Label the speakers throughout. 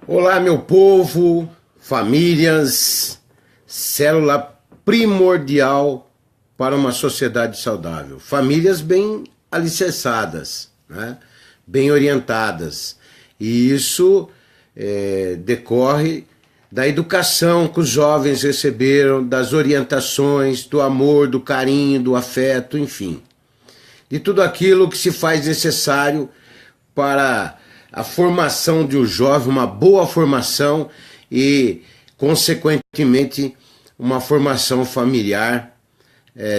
Speaker 1: Olá, meu povo, famílias, célula primordial para uma sociedade saudável. Famílias bem alicerçadas, né? Bem orientadas. E isso decorre da educação que os jovens receberam, das orientações, do amor, do carinho, do afeto, enfim. De tudo aquilo que se faz necessário para a formação de um jovem, uma boa formação e, consequentemente, uma formação familiar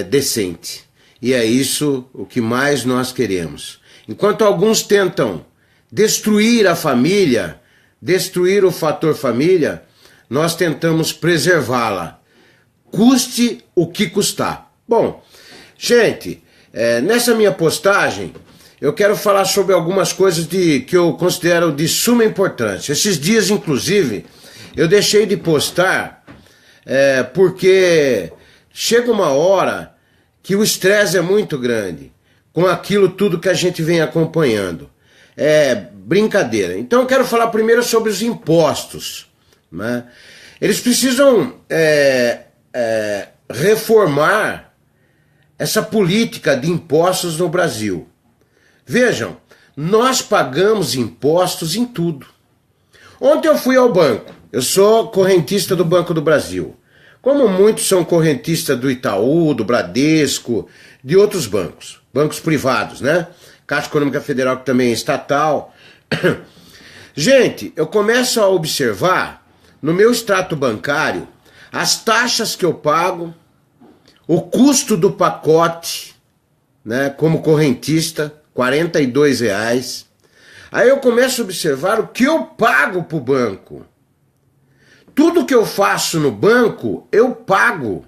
Speaker 1: decente. E é isso o que mais nós queremos. Enquanto alguns tentam destruir a família, destruir o fator família, nós tentamos preservá-la, custe o que custar. Bom, gente, nessa minha postagem, eu quero falar sobre algumas coisas que eu considero de suma importância. Esses dias, inclusive, eu deixei de postar porque chega uma hora que o estresse é muito grande com aquilo tudo que a gente vem acompanhando. É brincadeira. Então eu quero falar primeiro sobre os impostos, né? Eles precisam reformar essa política de impostos no Brasil. Vejam, nós pagamos impostos em tudo. Ontem eu fui ao banco. Eu sou correntista do Banco do Brasil. Como muitos são correntistas do Itaú, do Bradesco, de outros bancos. Bancos privados, né? Caixa Econômica Federal, que também é estatal. Gente, eu começo a observar no meu extrato bancário as taxas que eu pago, o custo do pacote, né, como correntista, R$42. Aí eu começo a observar o que eu pago para o banco. Tudo que eu faço no banco, eu pago.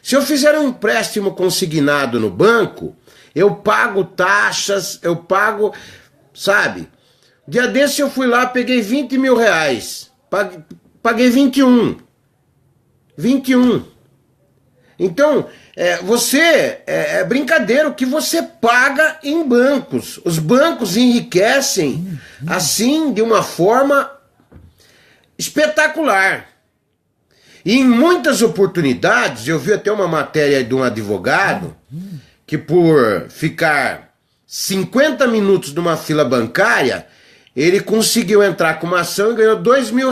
Speaker 1: Se eu fizer um empréstimo consignado no banco, eu pago taxas, eu pago, sabe? Dia desse eu fui lá, peguei R$20 mil, paguei 21. Então, é brincadeira o que você paga em bancos. Os bancos enriquecem assim de uma forma espetacular. E em muitas oportunidades, eu vi até uma matéria de um advogado que por ficar 50 minutos numa fila bancária, ele conseguiu entrar com uma ação e ganhou R$2 mil.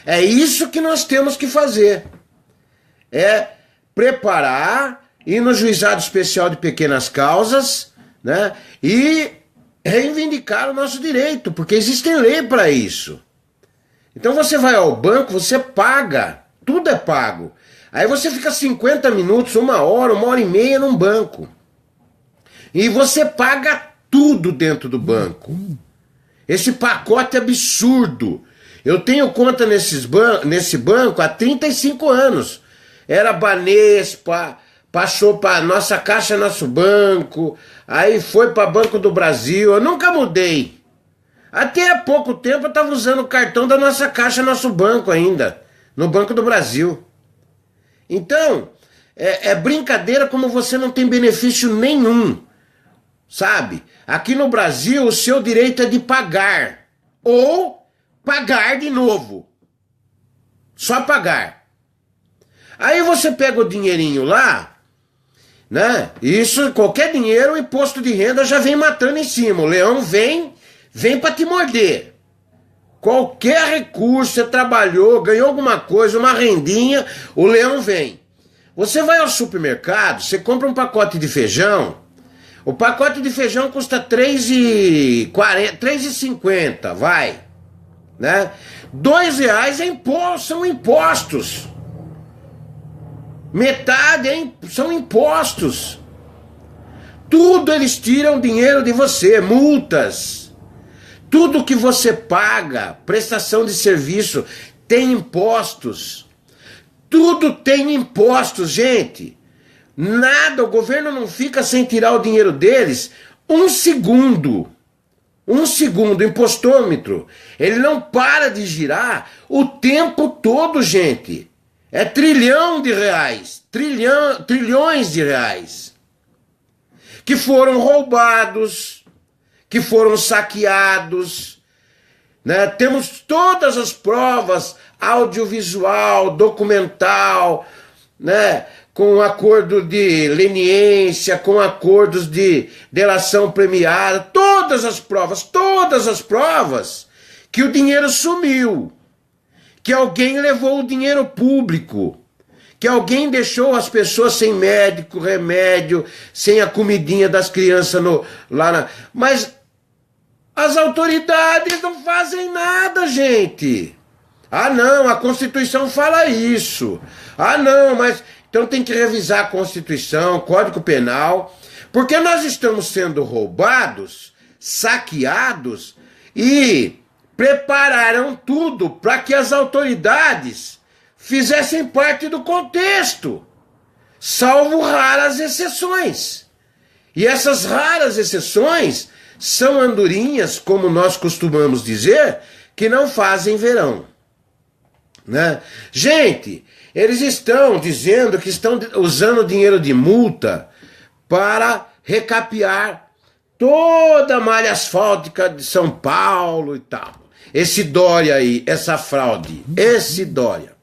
Speaker 1: É isso que nós temos que fazer. Preparar, ir no Juizado Especial de Pequenas Causas, né, e reivindicar o nosso direito, porque existem leis para isso. Então você vai ao banco, você paga, tudo é pago. Aí você fica 50 minutos, uma hora e meia num banco. E você paga tudo dentro do banco. Esse pacote é absurdo. Eu tenho conta nesse banco há 35 anos. Era Banespa, passou para Nossa Caixa, Nosso Banco, aí foi para Banco do Brasil. Eu nunca mudei. Até há pouco tempo eu estava usando o cartão da Nossa Caixa, Nosso Banco ainda, no Banco do Brasil. Então, é brincadeira como você não tem benefício nenhum, sabe? Aqui no Brasil o seu direito é de pagar, ou pagar de novo. Só pagar. Aí você pega o dinheirinho lá, né? Isso, qualquer dinheiro, o imposto de renda já vem matando em cima. O leão vem para te morder. Qualquer recurso, você trabalhou, ganhou alguma coisa, uma rendinha, o leão vem. Você vai ao supermercado, você compra um pacote de feijão, o pacote de feijão custa R$3,50, vai, né? R$2 são impostos. Metade são impostos. Tudo eles tiram dinheiro de você, multas. Tudo que você paga, prestação de serviço, tem impostos. Tudo tem impostos, gente. Nada, o governo não fica sem tirar o dinheiro deles. Um segundo, o impostômetro, ele não para de girar o tempo todo, gente. É trilhão de reais, trilhões de reais, que foram roubados, que foram saqueados, né? Temos todas as provas, audiovisual, documental, né? Com acordo de leniência, com acordos de delação premiada, todas as provas que o dinheiro sumiu, que alguém levou o dinheiro público, que alguém deixou as pessoas sem médico, remédio, sem a comidinha das crianças Mas as autoridades não fazem nada, gente. Ah, não, a Constituição fala isso. Ah, não, mas então tem que revisar a Constituição, Código Penal, porque nós estamos sendo roubados, saqueados e prepararam tudo para que as autoridades fizessem parte do contexto, salvo raras exceções. E essas raras exceções são andorinhas, como nós costumamos dizer, que não fazem verão, né? Gente, eles estão dizendo que estão usando dinheiro de multa para recapear toda a malha asfáltica de São Paulo e tal. Esse Dória aí, essa fraude, esse Dória.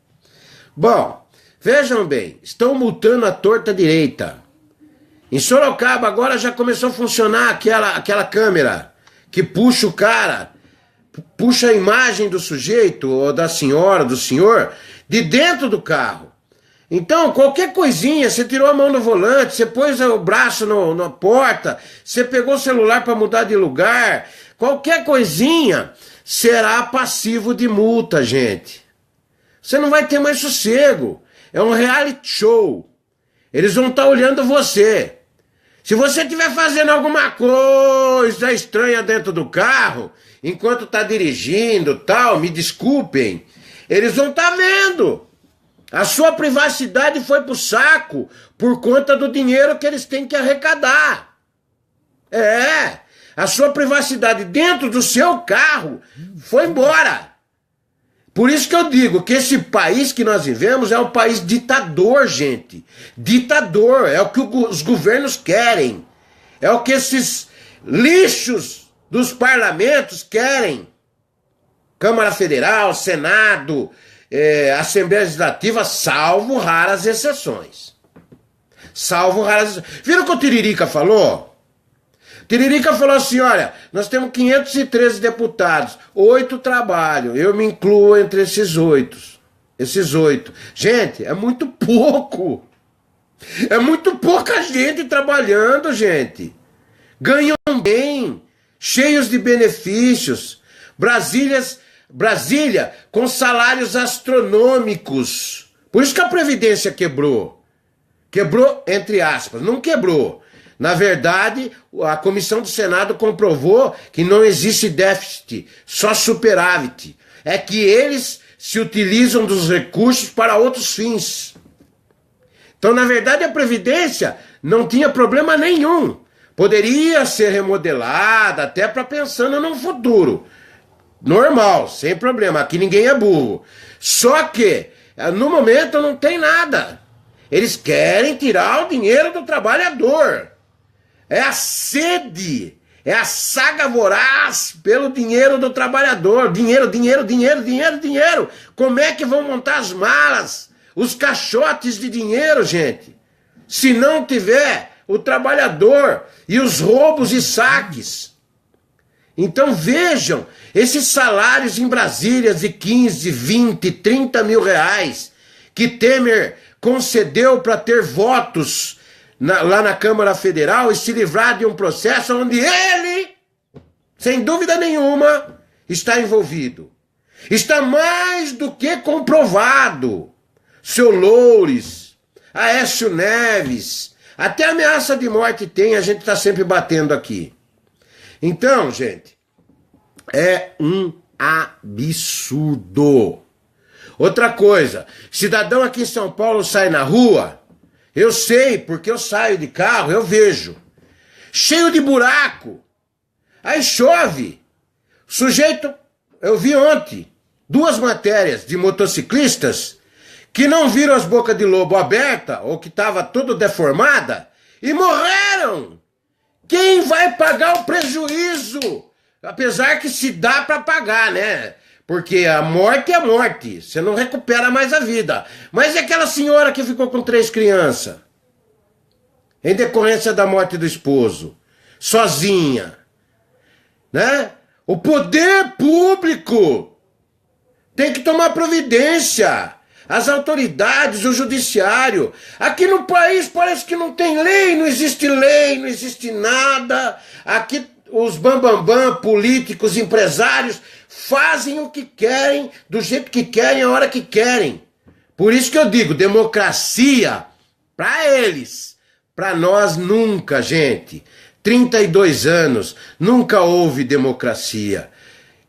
Speaker 1: Bom, vejam bem, estão multando a torta direita. Em Sorocaba agora já começou a funcionar aquela câmera que puxa o cara, puxa a imagem do sujeito, ou da senhora, do senhor, de dentro do carro. Então, qualquer coisinha, você tirou a mão do volante, você pôs o braço na porta, você pegou o celular para mudar de lugar, qualquer coisinha será passivo de multa, gente. Você não vai ter mais sossego. É um reality show. Eles vão estar olhando você. Se você estiver fazendo alguma coisa estranha dentro do carro, enquanto está dirigindo, tal, me desculpem, eles vão estar vendo. A sua privacidade foi pro saco por conta do dinheiro que eles têm que arrecadar. A sua privacidade dentro do seu carro foi embora. Por isso que eu digo que esse país que nós vivemos é um país ditador, gente. Ditador, é o que os governos querem. É o que esses lixos dos parlamentos querem. Câmara Federal, Senado, Assembleia Legislativa, salvo raras exceções. Salvo raras exceções. Viram o que o Tiririca falou? Tiririca falou assim, olha, nós temos 513 deputados, 8 trabalham, eu me incluo entre esses 8. Gente, é muito pouco. É muito pouca gente trabalhando, gente. Ganham bem, cheios de benefícios. Brasília com salários astronômicos. Por isso que a Previdência quebrou. Quebrou, entre aspas, não quebrou. Na verdade, a comissão do Senado comprovou que não existe déficit, só superávit. É que eles se utilizam dos recursos para outros fins. Então, na verdade, a Previdência não tinha problema nenhum. Poderia ser remodelada até para pensando no futuro. Normal, sem problema. Aqui ninguém é burro. Só que, no momento, não tem nada. Eles querem tirar o dinheiro do trabalhador. É a sede, é a saga voraz pelo dinheiro do trabalhador. Dinheiro. Como é que vão montar as malas, os caixotes de dinheiro, gente? Se não tiver o trabalhador e os roubos e saques. Então vejam, esses salários em Brasília de 15, 20, 30 mil reais que Temer concedeu para ter votos lá na Câmara Federal e se livrar de um processo onde ele, sem dúvida nenhuma, está envolvido. Está mais do que comprovado. Seu Loures, Aécio Neves, até ameaça de morte tem, a gente está sempre batendo aqui. Então, gente, é um absurdo. Outra coisa, cidadão aqui em São Paulo sai na rua, eu sei, porque eu saio de carro, eu vejo. Cheio de buraco. Aí chove. Sujeito, eu vi ontem 2 matérias de motociclistas que não viram as bocas de lobo abertas, ou que estava tudo deformada, e morreram. Quem vai pagar o prejuízo Apesar que se dá para pagar, né? Porque a morte é morte, você não recupera mais a vida. Mas é aquela senhora que ficou com 3 crianças, em decorrência da morte do esposo, sozinha, né? O poder público tem que tomar providência. As autoridades, o judiciário. Aqui no país parece que não tem lei, não existe nada. Aqui os bambambam, políticos, empresários, fazem o que querem, do jeito que querem, a hora que querem. Por isso que eu digo, democracia, para eles, para nós nunca, gente. 32 anos, nunca houve democracia.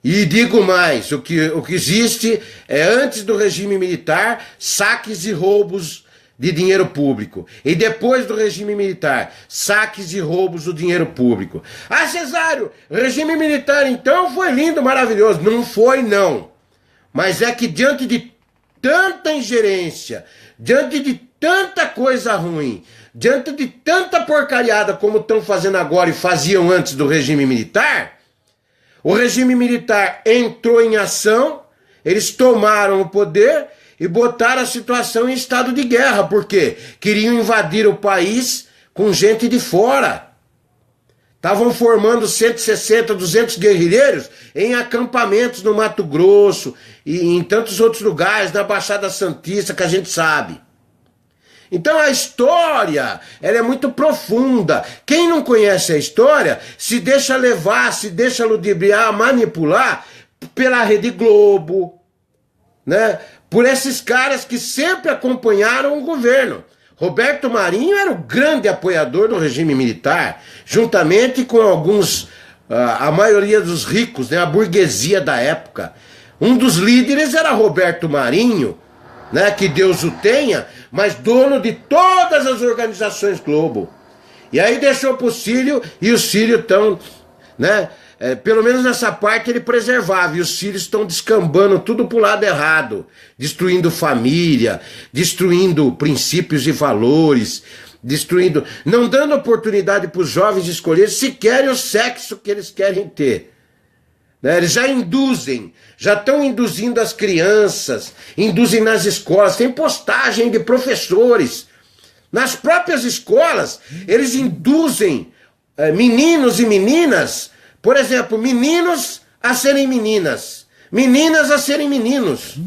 Speaker 1: E digo mais, o que existe é, antes do regime militar, saques e roubos de dinheiro público. E depois do regime militar, saques e roubos do dinheiro público. Ah, Cesário, o regime militar então foi lindo, maravilhoso. Não foi, não. Mas é que diante de tanta ingerência, diante de tanta coisa ruim, diante de tanta porcariada como estão fazendo agora e faziam antes do regime militar, o regime militar entrou em ação, eles tomaram o poder e botaram a situação em estado de guerra, porque queriam invadir o país com gente de fora. Estavam formando 160, 200 guerrilheiros em acampamentos no Mato Grosso e em tantos outros lugares, na Baixada Santista, que a gente sabe. Então a história, ela é muito profunda. Quem não conhece a história se deixa levar, se deixa ludibriar, manipular pela Rede Globo, né? Por esses caras que sempre acompanharam o governo. Roberto Marinho era o grande apoiador do regime militar, juntamente com alguns, a maioria dos ricos, né? A burguesia da época. Um dos líderes era Roberto Marinho, né, que Deus o tenha, mas dono de todas as organizações Globo. E aí deixou pro Círio, e os Círios estão, né, pelo menos nessa parte ele preservava, e os Círios estão descambando tudo pro lado errado, destruindo família, destruindo princípios e valores, destruindo, não dando oportunidade pros jovens escolherem se querem o sexo que eles querem ter. Eles já induzem, já estão induzindo as crianças, induzem nas escolas, tem postagem de professores. Nas próprias escolas, eles induzem meninos e meninas, por exemplo, meninos a serem meninas, meninas a serem meninos.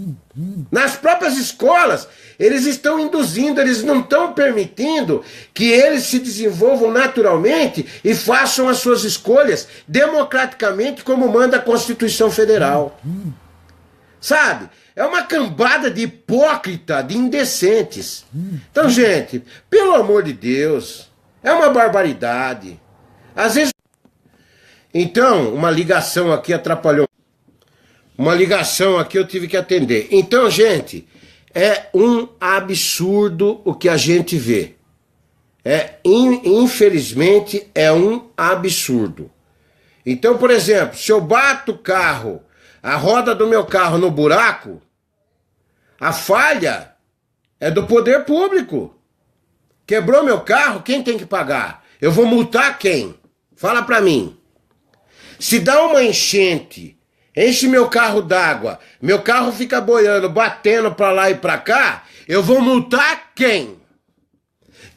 Speaker 1: Nas próprias escolas, eles estão induzindo, eles não estão permitindo que eles se desenvolvam naturalmente e façam as suas escolhas democraticamente, como manda a Constituição Federal. Sabe? É uma cambada de hipócrita, de indecentes. Então, gente, pelo amor de Deus, é uma barbaridade. Às vezes... Então, uma ligação aqui atrapalhou. Uma ligação aqui eu tive que atender. Então, gente... É um absurdo o que a gente vê. Infelizmente, é um absurdo. Então, por exemplo, se eu bato o carro, a roda do meu carro no buraco, a falha é do poder público. Quebrou meu carro, quem tem que pagar? Eu vou multar quem? Fala pra mim. Se dá uma enchente... Enche meu carro d'água, meu carro fica boiando, batendo pra lá e pra cá, eu vou multar quem?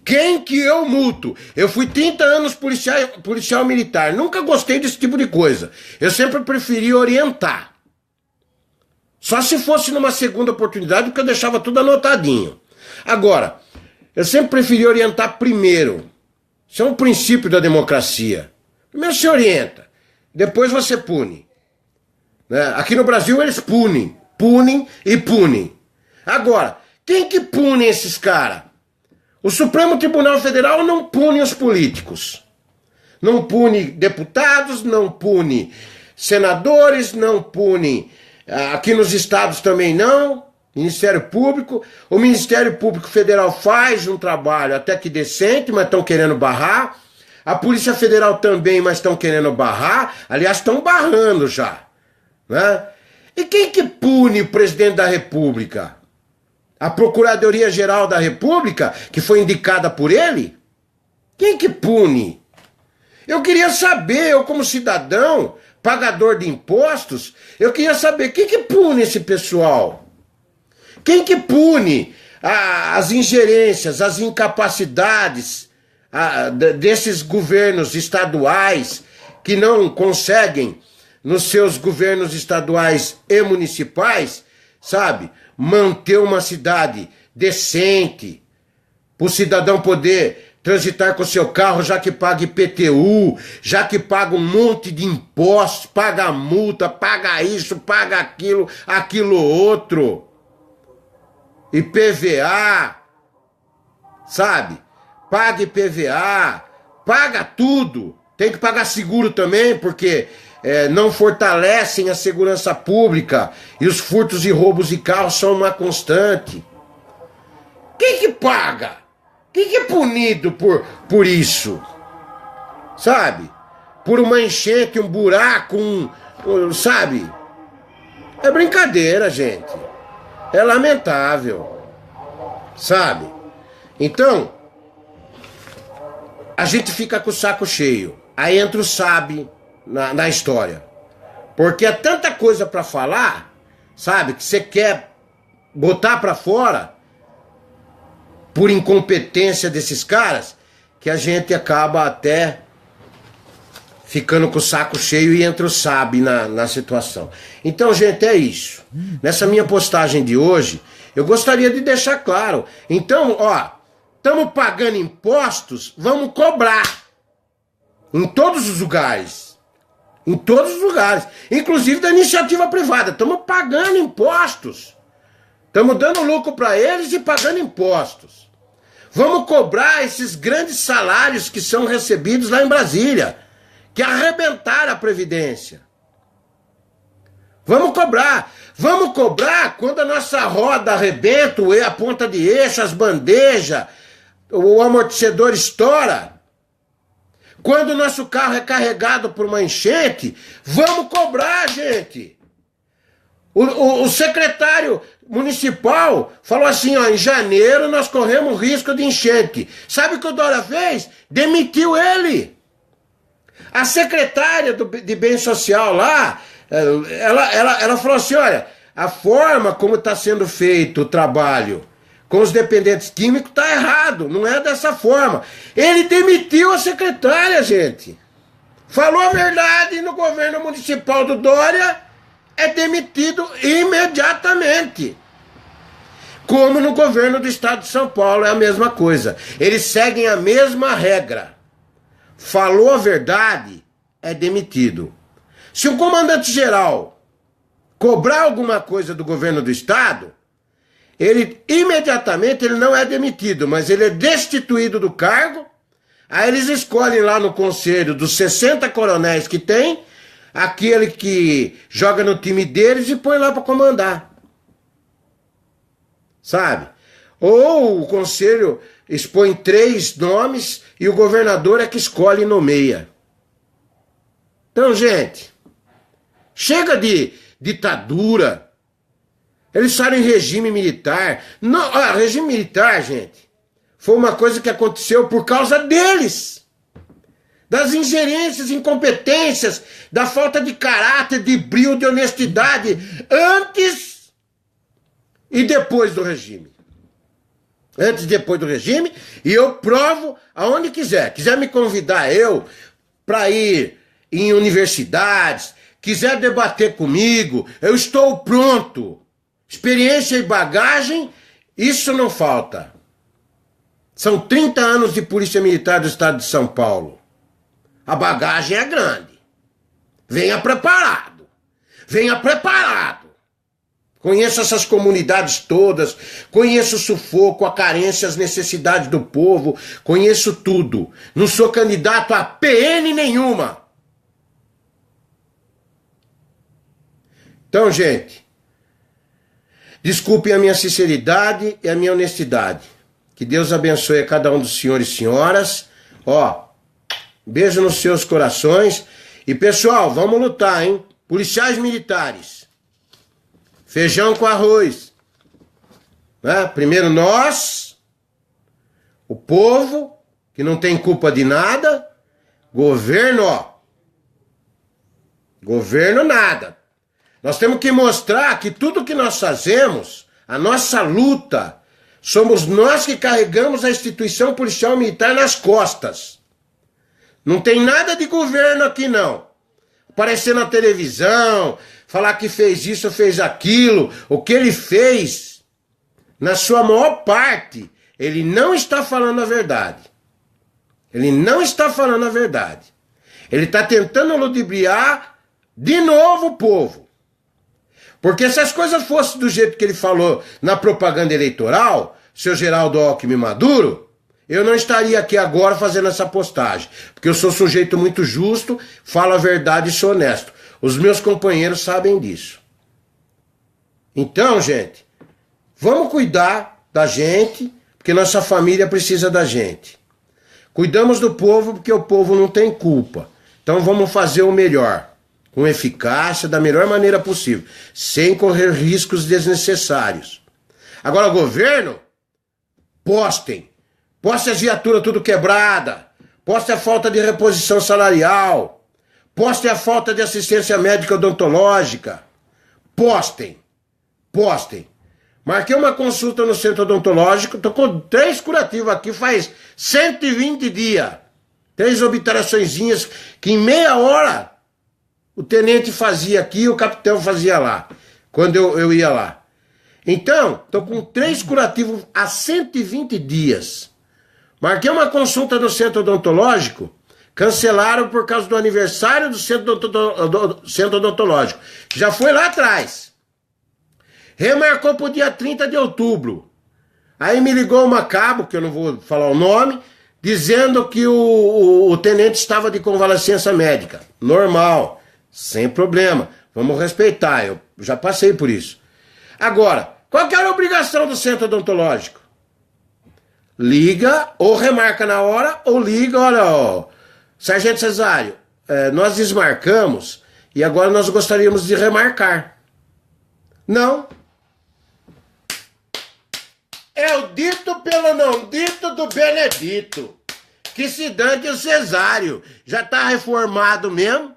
Speaker 1: Quem que eu multo? Eu fui 30 anos policial militar, nunca gostei desse tipo de coisa. Eu sempre preferi orientar. Só se fosse numa segunda oportunidade, porque eu deixava tudo anotadinho. Agora, eu sempre preferi orientar primeiro. Isso é um princípio da democracia. Primeiro você orienta, depois você pune. Aqui no Brasil eles punem e punem. Agora, quem que pune esses caras? O Supremo Tribunal Federal não pune os políticos. Não pune deputados, não pune senadores, não pune... Aqui nos estados também não. Ministério Público. O Ministério Público Federal faz um trabalho até que decente, mas estão querendo barrar. A Polícia Federal também, mas estão querendo barrar. Aliás, estão barrando já. Né? E quem que pune o presidente da República? A Procuradoria-Geral da República, que foi indicada por ele? Quem que pune? Eu queria saber, eu como cidadão, pagador de impostos, eu queria saber quem que pune esse pessoal? Quem que pune as ingerências, as incapacidades desses governos estaduais que não conseguem, nos seus governos estaduais e municipais, sabe, manter uma cidade decente, para o cidadão poder transitar com o seu carro, já que paga IPTU, já que paga um monte de impostos, paga multa, paga isso, paga aquilo, aquilo outro. IPVA, sabe? Paga IPVA, paga tudo. Tem que pagar seguro também, porque não fortalecem a segurança pública e os furtos e roubos de carros são uma constante. Quem que paga? Quem que é punido por isso? Sabe? Por uma enchente, um buraco, sabe? É brincadeira, gente. É lamentável. Sabe? Então, a gente fica com o saco cheio. Aí entra o sabe na história. Porque é tanta coisa pra falar, sabe? Que você quer botar pra fora por incompetência desses caras, que a gente acaba até ficando com o saco cheio e entra o sabe na situação. Então, gente, é isso. Nessa minha postagem de hoje, eu gostaria de deixar claro. Então, ó, estamos pagando impostos, vamos cobrar. Em todos os lugares. Em todos os lugares. Inclusive da iniciativa privada. Estamos pagando impostos. Estamos dando lucro para eles e pagando impostos. Vamos cobrar esses grandes salários que são recebidos lá em Brasília, que arrebentaram a Previdência. Vamos cobrar. Vamos cobrar quando a nossa roda arrebenta, a ponta de eixo, as bandejas, o amortecedor estoura. Quando o nosso carro é carregado por uma enchente, vamos cobrar, gente. O secretário municipal falou assim, ó, em janeiro nós corremos risco de enchente. Sabe o que o Dória fez? Demitiu ele. A secretária de bem social lá, ela falou assim, olha, a forma como está sendo feito o trabalho com os dependentes químicos está errado, não é dessa forma. Ele demitiu a secretária, gente. Falou a verdade no governo municipal do Dória, é demitido imediatamente. Como no governo do estado de São Paulo, é a mesma coisa. Eles seguem a mesma regra. Falou a verdade, é demitido. Se o comandante-geral cobrar alguma coisa do governo do estado, ele imediatamente ele não é demitido, mas ele é destituído do cargo. Aí eles escolhem lá no conselho dos 60 coronéis que tem, aquele que joga no time deles e põe lá para comandar. Sabe? Ou o conselho expõe 3 nomes e o governador é que escolhe e nomeia. Então, gente, chega de ditadura. Eles falam em regime militar. Não, regime militar, gente, foi uma coisa que aconteceu por causa deles. Das ingerências, incompetências, da falta de caráter, de brio, de honestidade, antes e depois do regime. Antes e depois do regime, e eu provo aonde quiser. Quiser me convidar para ir em universidades, quiser debater comigo, eu estou pronto. Experiência e bagagem, isso não falta. São 30 anos de Polícia Militar do Estado de São Paulo. A bagagem é grande. Venha preparado. Venha preparado. Conheço essas comunidades todas. Conheço o sufoco, a carência, as necessidades do povo. Conheço tudo. Não sou candidato a PN nenhuma. Então, gente, desculpem a minha sinceridade e a minha honestidade. Que Deus abençoe a cada um dos senhores e senhoras. Ó, beijo nos seus corações. E pessoal, vamos lutar, hein? Policiais militares. Feijão com arroz. Né? Primeiro nós, o povo, que não tem culpa de nada. Governo, ó. Governo nada. Nós temos que mostrar que tudo que nós fazemos, a nossa luta, somos nós que carregamos a instituição policial militar nas costas. Não tem nada de governo aqui não. Aparecer na televisão, falar que fez isso, fez aquilo. O que ele fez, na sua maior parte, ele não está falando a verdade. Ele não está falando a verdade. Ele está tentando ludibriar de novo o povo. Porque se as coisas fossem do jeito que ele falou na propaganda eleitoral, seu Geraldo Alckmin Maduro, eu não estaria aqui agora fazendo essa postagem. Porque eu sou sujeito muito justo, falo a verdade e sou honesto. Os meus companheiros sabem disso. Então, gente, vamos cuidar da gente, porque nossa família precisa da gente. Cuidamos do povo porque o povo não tem culpa. Então vamos fazer o melhor, com eficácia, da melhor maneira possível, sem correr riscos desnecessários. Agora, governo, postem as viaturas tudo quebrada, postem a falta de reposição salarial, postem a falta de assistência médica odontológica, postem. Marquei uma consulta no centro odontológico, tô com 3 curativos aqui, faz 120 dias. 3 obturaçõezinhas que em meia hora o tenente fazia aqui e o capitão fazia lá, quando eu ia lá. Então, tô com 3 curativos há 120 dias. Marquei uma consulta no centro odontológico, cancelaram por causa do aniversário do centro odontológico. Já foi lá atrás. Remarcou para o dia 30 de outubro. Aí me ligou uma cabo, que eu não vou falar o nome, dizendo que o tenente estava de convalescença médica. Normal, sem problema. Vamos respeitar, eu já passei por isso. Agora, qual que era a obrigação do centro odontológico? Liga, ou remarca na hora, ou liga, olha, ó, Sargento Cesário, nós desmarcamos e agora nós gostaríamos de remarcar. Não. É o dito pelo não dito do Benedito. Que se dane o Cesário. Já tá reformado mesmo.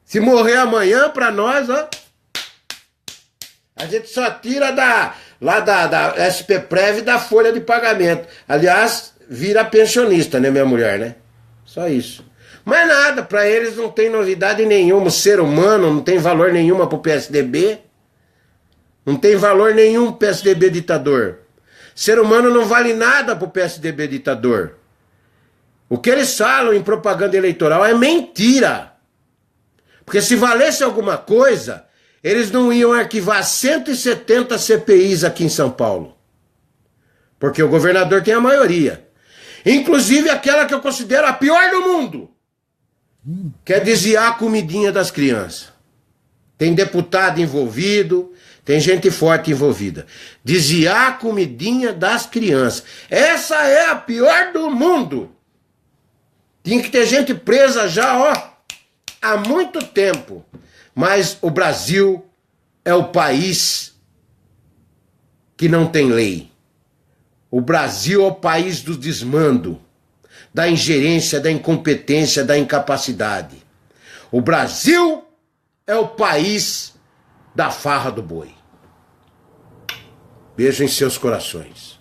Speaker 1: Se morrer amanhã pra nós, ó. A gente só tira lá da SP-Prev e da folha de pagamento. Aliás, vira pensionista, né, minha mulher, né? Só isso. Mas nada, pra eles não tem novidade nenhuma. O ser humano não tem valor nenhuma pro PSDB. Não tem valor nenhum pro PSDB ditador. Ser humano não vale nada pro PSDB ditador. O que eles falam em propaganda eleitoral é mentira. Porque se valesse alguma coisa, eles não iam arquivar 170 CPIs aqui em São Paulo. Porque o governador tem a maioria. Inclusive aquela que eu considero a pior do mundo. Que é desviar a comidinha das crianças. Tem deputado envolvido, tem gente forte envolvida. Desviar a comidinha das crianças. Essa é a pior do mundo. Tinha que ter gente presa já, ó, há muito tempo. Mas o Brasil é o país que não tem lei. O Brasil é o país do desmando, da ingerência, da incompetência, da incapacidade. O Brasil é o país da farra do boi. Beijo em seus corações.